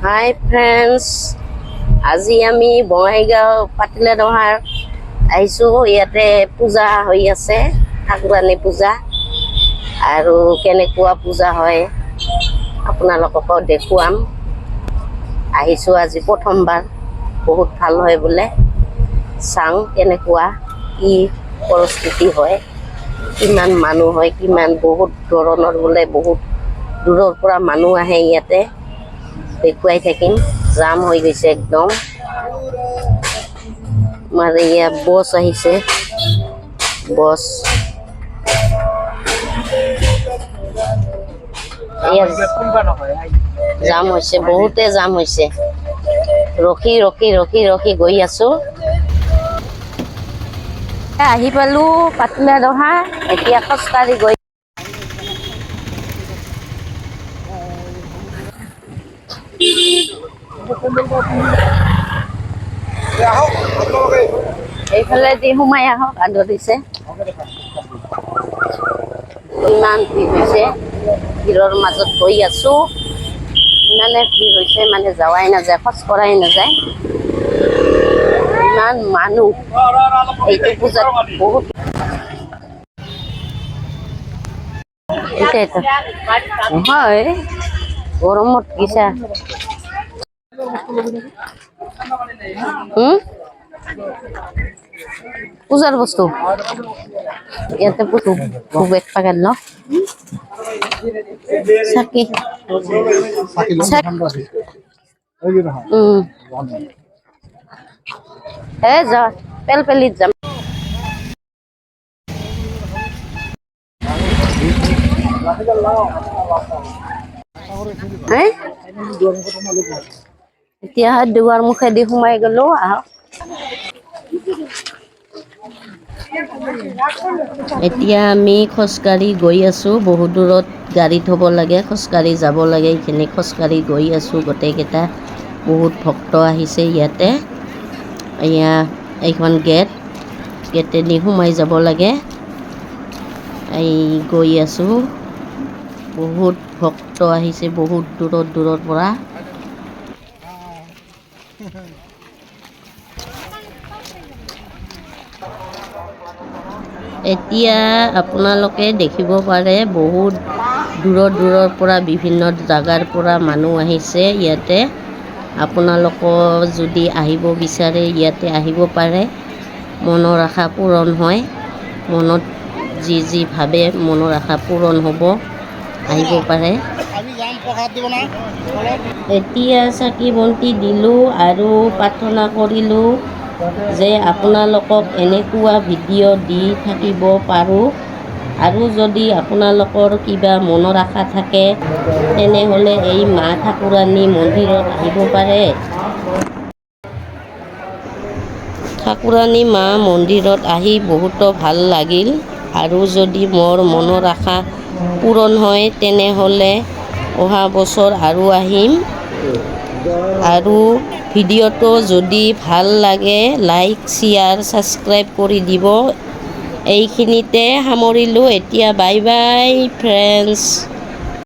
হাই friends, আজি আমি বঙাইগাঁও পাতিলাদহাৰ আহিছোঁ। ইয়াতে পূজা হৈ আছে, ঠাকুৰাণী পূজা। আৰু কেনেকুৱা পূজা হয় আপোনালোককো দেখুৱাম। আহিছোঁ আজি প্ৰথমবাৰ, বহুত ভাল হয় বোলে। চাওঁ কেনেকুৱা কি পৰিস্থিতি হয়, কিমান মানুহ হয়, কিমান বহুত ধৰণৰ বোলে, বহুত দূৰৰ পৰা মানুহ আহে ইয়াতে। দেখুৱাই থাকিম। জাম হৈ গৈছে একদম। আমাৰ ইয়াত বছ আহিছে, বছ। জাম হৈছে, বহুতে জাম হৈছে। ৰখি ৰখি ৰখি ৰখি গৈ আছো। আহি পালো পাতিলাদহা, এতিয়া খোজকাঢ়ি গৈ এইফালে দি সোমাই আহক, আদৰিছে। ইমান ভিৰ হৈছে, ভিৰৰ মাজত গৈ আছো। ইমানে ভিৰ হৈছে মানে যাৱাই নাযায়, খোজ কঢ়াই নাযায়, ইমান মানুহ। এইটো পূজাত বহুত হয়, গৰমত গিছা পূজাৰ বস্তু ইয়াতে এক পেকেট ন চাকি যা পেলপেলিত যাম। এতিয়া দুৱাৰ মুখেদি সোমাই গলো। আহক, এতিয়া আমি খোজকাঢ়ি গৈ আছো। বহুত দূৰত গাড়ী থ'ব লাগে, খোজকাঢ়ি যাব লাগে। এইখিনি খোজকাঢ়ি গৈ আছো গোটেইকেইটা। বহুত ভক্ত আহিছে ইয়াতে। এয়া এইখন গেটেদি সোমাই যাব লাগে। এই গৈ আছো, বহুত ভক্ত আহিছে বহুত দূৰৰ দূৰৰ পৰা। এতিয়া আপোনালোকে দেখিব পাৰে, বহুত দূৰৰ দূৰৰ পৰা, বিভিন্ন জাগাৰ পৰা মানুহ আহিছে ইয়াতে। আপোনালোকো যদি আহিব বিচাৰে ইয়াতে আহিব পাৰে। মনৰ আশা পূৰণ হয়, মনত যি যি ভাবে মনৰ আশা পূৰণ হ'ব। আহিব পাৰে। এতিয়া চাকি বন্তি দিলোঁ আৰু প্ৰাৰ্থনা কৰিলোঁ যে আপোনালোকক এনেকুৱা ভিডিঅ' দি থাকিব পাৰোঁ। আৰু যদি আপোনালোকৰ কিবা মনৰ আশা থাকে, তেনেহ'লে এই মা ঠাকুৰাণী মন্দিৰত আহিব পাৰে। ঠাকুৰাণী মা মন্দিৰত আহি বহুতো ভাল লাগিল। আৰু যদি মোৰ মনৰ আশা পূৰণ হয়, তেনেহ'লে অহা বছৰ আৰু আহিম। আৰু ভিডিঅ'টো যদি ভাল লাগে, লাইক, শ্বেয়াৰ, ছাবস্ক্ৰাইব কৰি দিব। এইখিনিতে সামৰিলোঁ এতিয়া। Bye bye friends.